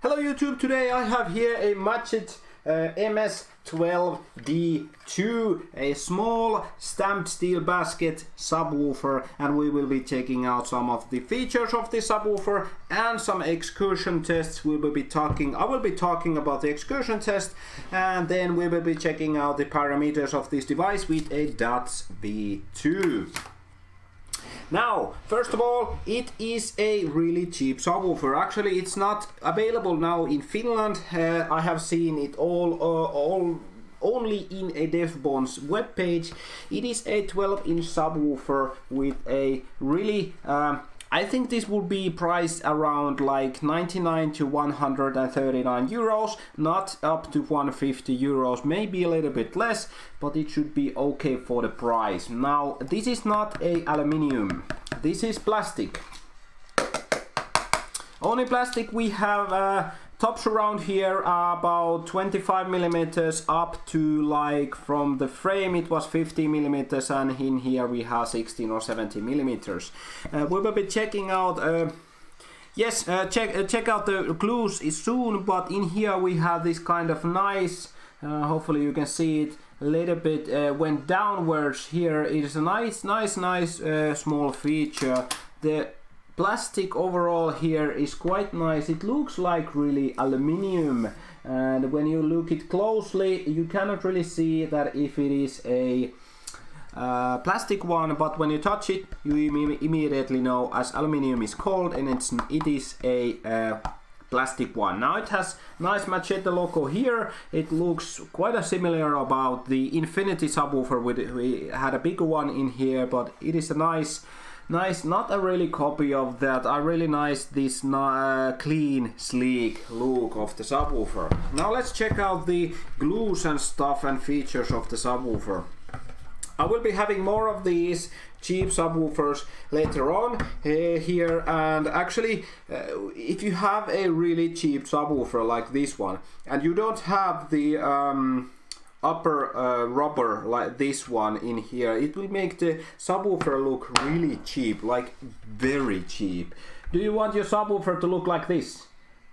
Hello YouTube, today I have here a Machete MS-12D2, a small stamped steel basket subwoofer, and we will be checking out some of the features of this subwoofer and some excursion tests. I will be talking about the excursion test, and then we will be checking out the parameters of this device with a DATS V2. Now, first of all, it is a really cheap subwoofer. Actually, it's not available now in Finland. I have seen it only in a Defbon's webpage. It is a 12-inch subwoofer with a really I think this will be priced around like 99 to 139 euros, not up to 150 euros, maybe a little bit less, but it should be okay for the price. Now, this is not a aluminium, this is plastic. Only plastic. We have tops around here are about 25 millimeters up to, like, from the frame it was 50 millimeters, and in here we have 16 or 17 millimeters. We will be checking out check out the glues soon, but in here we have this kind of nice, hopefully you can see it a little bit, went downwards here. It is a nice small feature. The plastic overall here is quite nice. It looks like really aluminium, and when you look it closely you cannot really see that if it is a plastic one, but when you touch it you immediately know as aluminium is cold, and it is a plastic one. Now it has nice Machete logo here. It looks quite similar about the Infinity subwoofer. We had a bigger one in here, but it is a nice, not a really copy of that. I really nice this clean, sleek look of the subwoofer. Now let's check out the glues and stuff and features of the subwoofer. I will be having more of these cheap subwoofers later on here, and actually if you have a really cheap subwoofer like this one and you don't have the upper rubber like this one in here, it will make the subwoofer look really cheap, like very cheap. Do you want your subwoofer to look like this?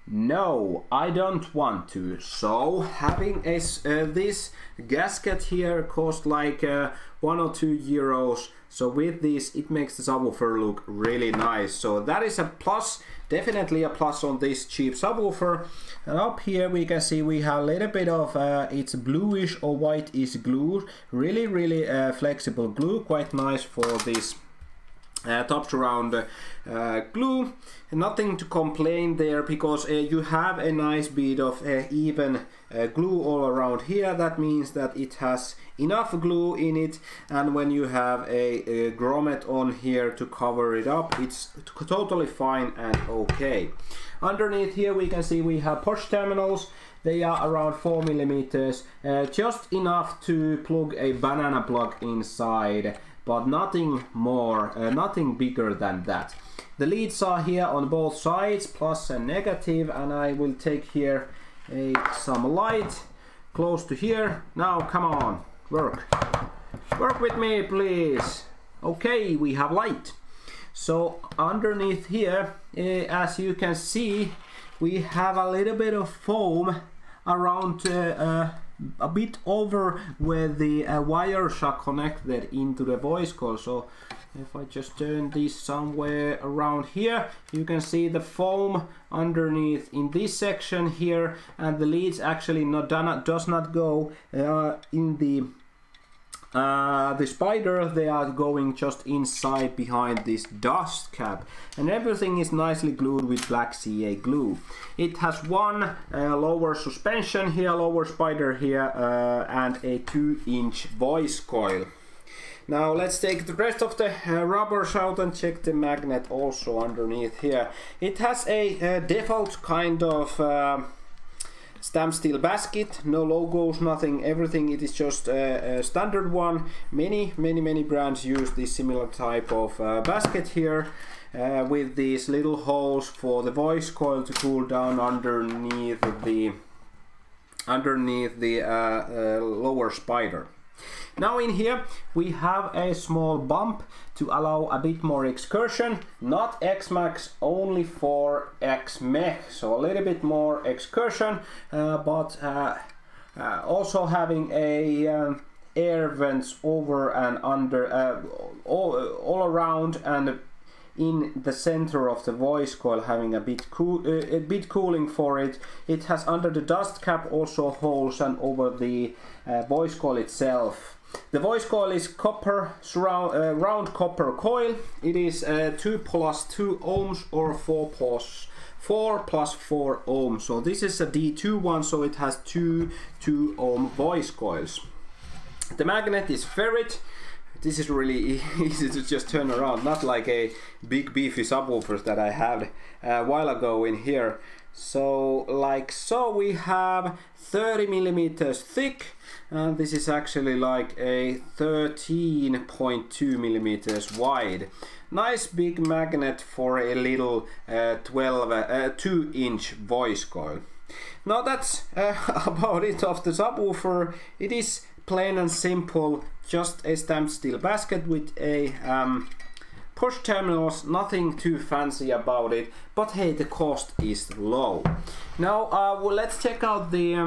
No, I don't want to. So having this gasket here cost like 1 or 2 euros. So with this it makes the subwoofer look really nice. So that is a plus, definitely a plus on this cheap subwoofer. And up here we can see we have a little bit of it's bluish or whitish glue, really flexible glue, quite nice for this top surround glue. Nothing to complain there, because you have a nice bit of even glue all around here. That means that it has enough glue in it, and when you have a grommet on here to cover it up, it's totally fine and okay. Underneath here we can see we have push terminals. They are around 4 millimeters, just enough to plug a banana plug inside, but nothing more, nothing bigger than that. The leads are here on both sides, plus and negative, and I will take here some light close to here. Now come on, work with me please. Okay, we have light. So underneath here, as you can see, we have a little bit of foam around a bit over where the wires are connected into the voice coil. So if I just turn this somewhere around here, you can see the foam underneath in this section here, and the leads actually does not go in the spider. They are going just inside behind this dust cap, and everything is nicely glued with black CA glue. It has one lower suspension here, lower spider here, and a 2-inch voice coil. Now let's take the rest of the rubbers out and check the magnet also underneath here. It has a default kind of stamped steel basket, no logos, nothing, everything. It is just a standard one. Many brands use this similar type of basket here, with these little holes for the voice coil to cool down underneath the underneath the lower spider. Now in here we have a small bump to allow a bit more excursion, not X-Max, only for X-Mech, so a little bit more excursion, but also having a air vents over and under, all around, and in the center of the voice coil, having a bit cooling for it. It has under the dust cap also holes, and over the voice coil itself. The voice coil is copper round copper coil. It is 2 plus 2 ohms or 4 plus 4 ohms. So this is a D2 one, so it has 2 2-ohm voice coils. The magnet is ferrite. This is really easy to just turn around, not like a big beefy subwoofers that I had a while ago in here. So like so, we have 30 millimeters thick, and this is actually like a 13.2 millimeters wide. Nice big magnet for a little 2-inch voice coil. Now that's about it of the subwoofer. It is plain and simple, just a stamped steel basket with a push terminals, nothing too fancy about it, but hey, the cost is low. Now well, let's check out the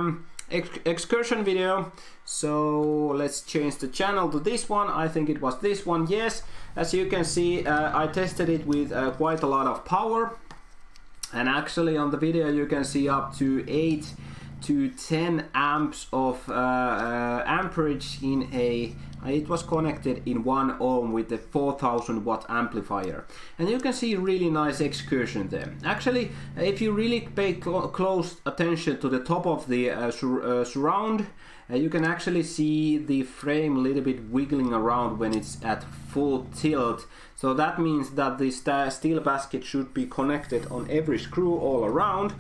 excursion video. So let's change the channel to this one. I think it was this one. Yes, as you can see, I tested it with quite a lot of power, and actually on the video you can see up to 8 to 10 amps of amperage in it was connected in 1 ohm with the 4000 watt amplifier, and you can see really nice excursion there. Actually, if you really pay close attention to the top of the surround, you can actually see the frame a little bit wiggling around when it's at full tilt. So that means that the steel basket should be connected on every screw all around,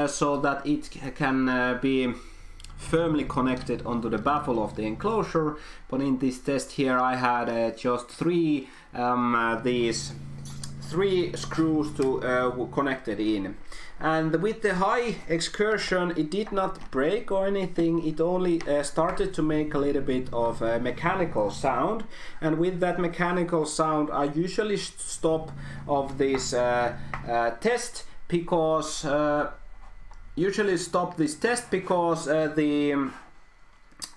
so that it can be firmly connected onto the baffle of the enclosure. But in this test here I had just three screws to connected in. And with the high excursion, it did not break or anything. It only started to make a little bit of a mechanical sound, and with that mechanical sound I usually stop of this test because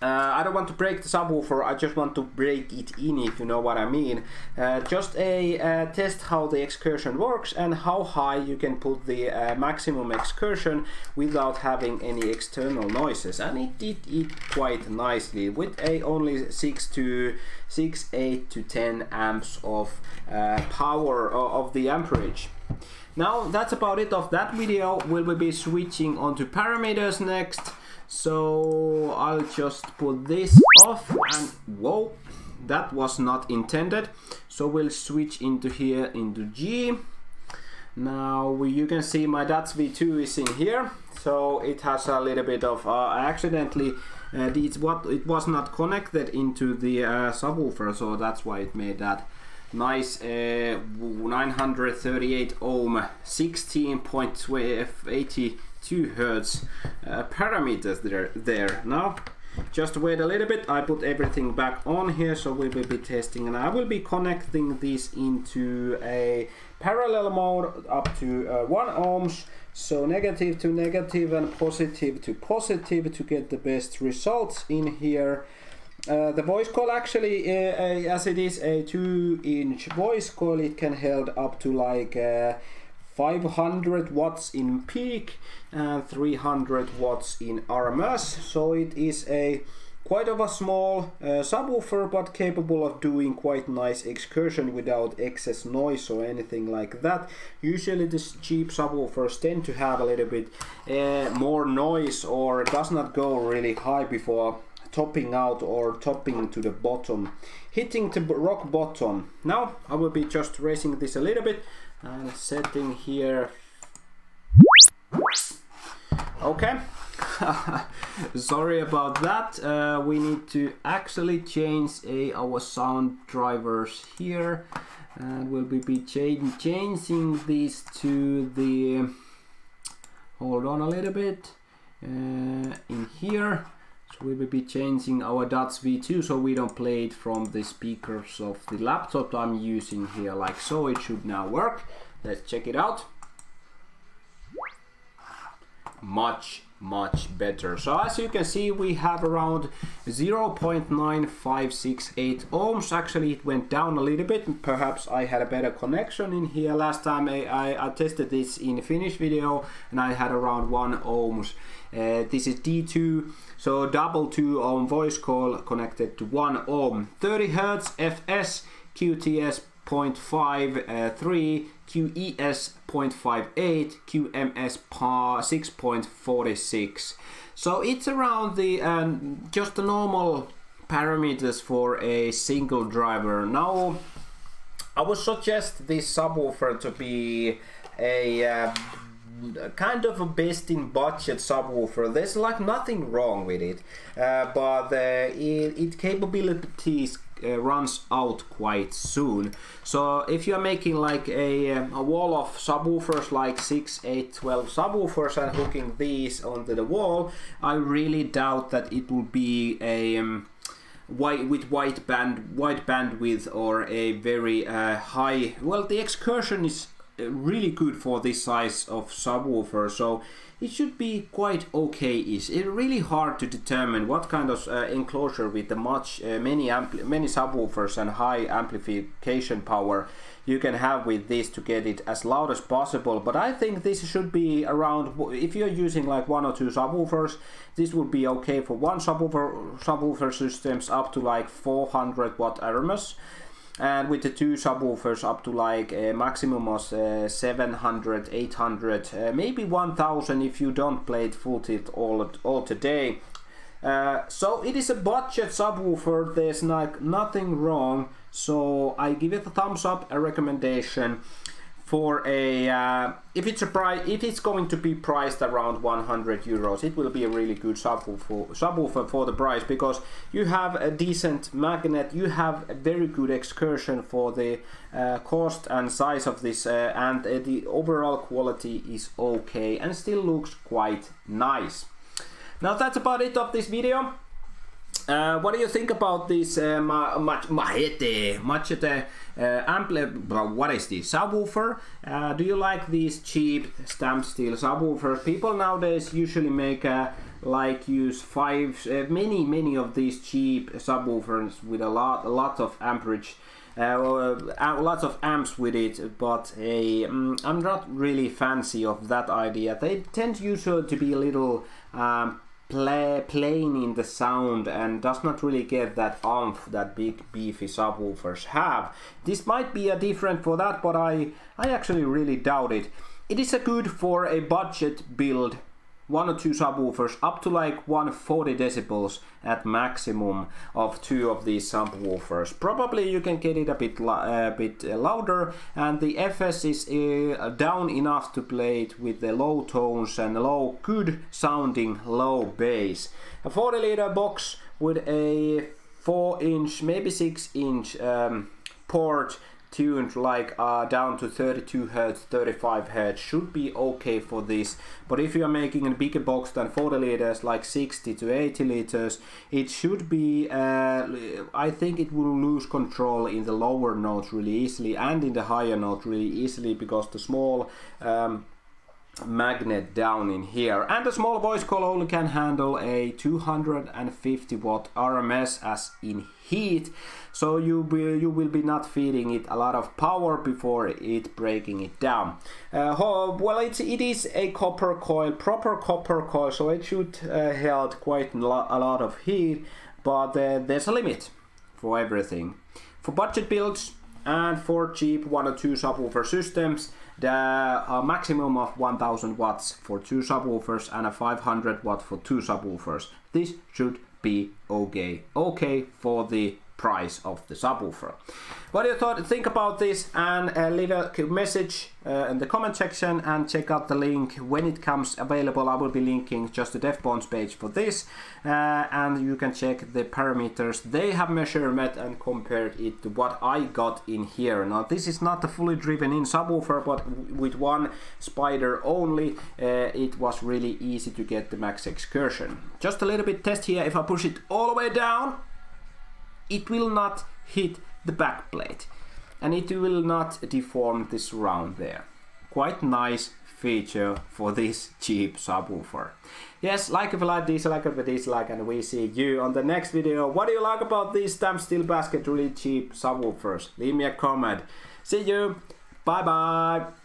I don't want to break the subwoofer, I just want to break it in, if you know what I mean. Just a test how the excursion works and how high you can put the maximum excursion without having any external noises, and it did it quite nicely with a only 8 to 10 amps of power of the amperage. Now that's about it of that video. We will be switching on to parameters next. So I'll just put this off, and whoa, that was not intended. So we'll switch into here into G. Now you can see my DATS V2 is in here, so it has a little bit of accidentally it was not connected into the subwoofer, so that's why it made that nice 938 ohm 16.82 hertz parameters there. Now just wait a little bit, I put everything back on here, so we will be testing, and I will be connecting this into a parallel mode up to 1 ohms, so negative to negative and positive to positive to get the best results in here. The voice coil actually, as it is a 2-inch voice coil, it can hold up to like 500 watts in peak and 300 watts in RMS. So it is a quite of a small subwoofer, but capable of doing quite nice excursion without excess noise or anything like that. Usually these cheap subwoofers tend to have a little bit more noise, or does not go really high before topping out or topping to the bottom, hitting the rock bottom. Now I will be just raising this a little bit and setting here. Okay. Sorry about that. We need to actually change our sound drivers here, and we'll be changing these to the, hold on a little bit, in here. So we will be changing our DOTS V2 so we don't play it from the speakers of the laptop I'm using here, like so. It should now work. Let's check it out. Much better. So as you can see, we have around 0.9568 ohms. Actually, it went down a little bit. Perhaps I had a better connection in here. Last time I tested this in a Finnish video and I had around 1 ohms. This is D2, so double 2 ohm voice call connected to 1 ohm. 30 Hz FS, QTS 0.53, QES 0.58, QMS 6.46. So it's around the just the normal parameters for a single driver. Now I would suggest this subwoofer to be a kind of a best in budget subwoofer. There's like nothing wrong with it, but its capabilities runs out quite soon. So if you're making like a wall of subwoofers, like 6, 8, 12 subwoofers, and hooking these onto the wall, I really doubt that it will be a wide bandwidth or a very high. Well, the Excursion is really good for this size of subwoofer, so it should be quite okay-ish. It's really hard to determine what kind of enclosure with the many subwoofers and high amplification power you can have with this to get it as loud as possible. But I think this should be around, if you're using like 1 or 2 subwoofers, this would be okay for one subwoofer systems up to like 400 watt RMS. And with the 2 subwoofers up to like a maximum of 700, 800, maybe 1000 if you don't play it full tilt all today. So it is a budget subwoofer. There's like nothing wrong. So I give it a thumbs up, a recommendation for a if it's going to be priced around 100 euros, it will be a really good subwoofer for the price, because you have a decent magnet, you have a very good Excursion for the cost and size of this, and the overall quality is okay and still looks quite nice. Now that's about it of this video. What do you think about this Machete what is this subwoofer? Do you like these cheap stamped steel subwoofers? People nowadays usually make use many of these cheap subwoofers with a lot of amperage, lots of amps with it, but I'm not really fancy of that idea. They tend usually to be a little plain in the sound and does not really get that oomph that big beefy subwoofers have. This might be a different for that, but I actually really doubt it. It is a good for a budget build, 1 or 2 subwoofers up to like 140 decibels at maximum of 2 of these subwoofers. Probably you can get it a bit louder, and the FS is down enough to play it with the low tones and good sounding low bass. A 40 liter box with a 4-inch, maybe 6-inch port tuned like down to 32 Hz, 35 Hz should be okay for this. But if you are making a bigger box than 40 liters, like 60 to 80 liters, it should be, I think it will lose control in the lower notes really easily and in the higher note really easily, because the small magnet down in here, and the small voice call only can handle a 250 watt RMS as in heat, so you will be not feeding it a lot of power before it breaking it down. Well, it is a copper coil, proper copper coil, so it should hold quite a lot of heat, but there's a limit for everything. For budget builds and for cheap 1 or 2 subwoofer systems, the maximum of 1000 watts for 2 subwoofers and a 500 watt for 2 subwoofers. This should be okay for the price of the subwoofer. What do you think about this? And leave a message in the comment section and check out the link when it comes available. I will be linking just the DevBones page for this, and you can check the parameters they have measured and compared it to what I got in here. Now this is not a fully driven in subwoofer, but with one spider only it was really easy to get the max Excursion. Just a little bit test here. If I push it all the way down, it will not hit the back plate and it will not deform the surround there. Quite nice feature for this cheap subwoofer. Yes, like if you like this, like if you dislike, and we see you on the next video. What do you like about these Stamp Steel Basket really cheap subwoofers? Leave me a comment. See you. Bye bye.